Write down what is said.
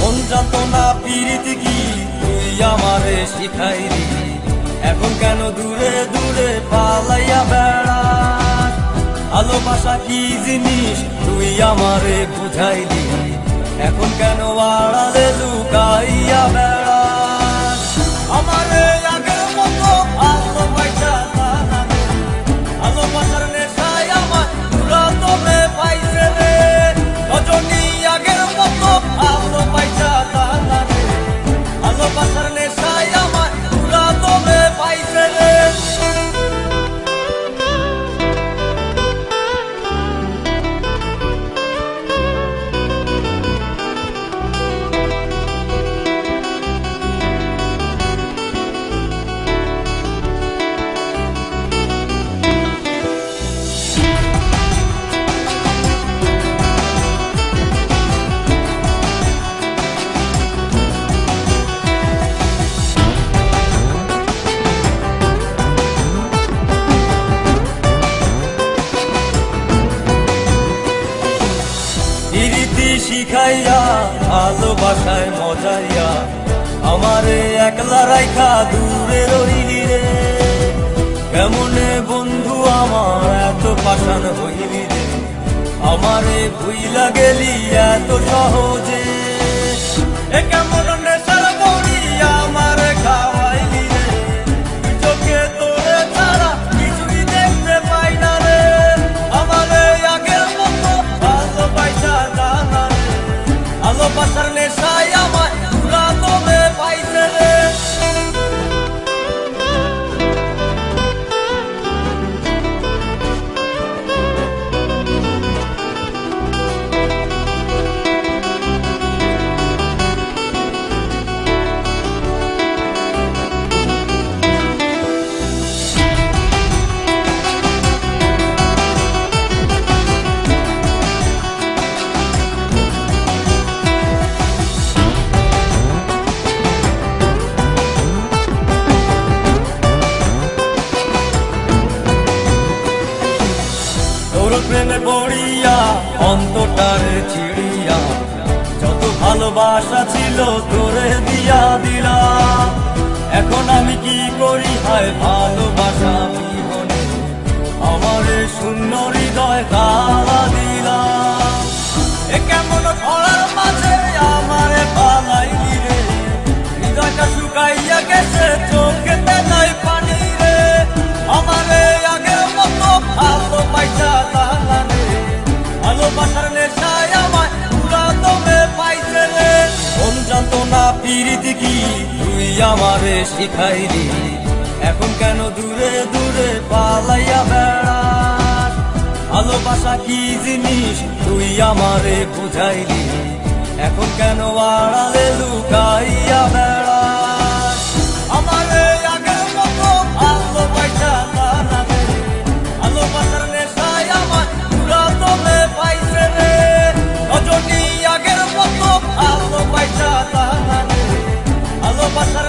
মন জানত না পিরিতি কি তুই আমারে শিখাইলি, এখন কেন দূরে দূরে পালাইয়া বেড়াস। ভালোবাসা কি জিনিস তুই আমারে বুঝাইলি, এখন কেন আড়ালে লুকাইয়া বেড়াস। আমারে আগের মতো ভালোবাসা না রে, ভালোবাসার নেশায় আমার পুরা তোরে পাইছে রে। রজনী আগের মতো ভালোবাসা না রে, ভালোবাসার নেশায় আমার পুরা তোরে পাইছে রে। প্রীতি শিখাইয়া ভালোবাসায় মজাইয়া আমারে একলা রাইখা দূরে রইলি রে। কেমনে বন্ধু আমার এত পাষাণ হইলি রে, আমারে ভুইলা গেলি এত সহজে। এ কেমন নেশার বড়ি আমারে খাওয়াইলি রে, চোখে তোরে ছাড়া কিছুই দেখতে পাই না রে। আমারে আগের মতো ভালোবাসা জানা রে, ভালোবাসার নেশায় আমার পুরা তোরে পাইছে রে। প্রেমে পড়িয়া অন্তটারে ছিড়িয়া যত ভালোবাসা ছিল তোরে দিয়া দিলাম। এখন আমি কি করি হায় ভালোবাসা বিহনে, আমারে শূন্য হৃদয় তালা দিলাম। এ কেমন ঘোড়ার মাঝে আমারে পালাইলি রে, হৃদয়টা শুকাইয়া গেছে চোখেতে নাই পানি রে। আমারে আগের মতো ভালোবাসা জানা রে, ভালোবাসার নেশায় আমায় পুরা তোরে পাইছে রে। মন জানত না পিরিতি কি তুই আমারে শিখাইলি, এখন কেন দূরে দূরে পালাইয়া বেড়াস। ভালোবাসা কি জিনিস তুই আমারে বুঝাইলি, এখন কেন আড়ালে লুকাইয়া বেড়াস। আমারে আগের মতো ভালোবাসা জানা রে, ভালোবাসার নেশায় আমার পুরা তোরে পাইছে রে। রজনী আগের মতো ভালোবাসা জানা রে, ভালোবাসার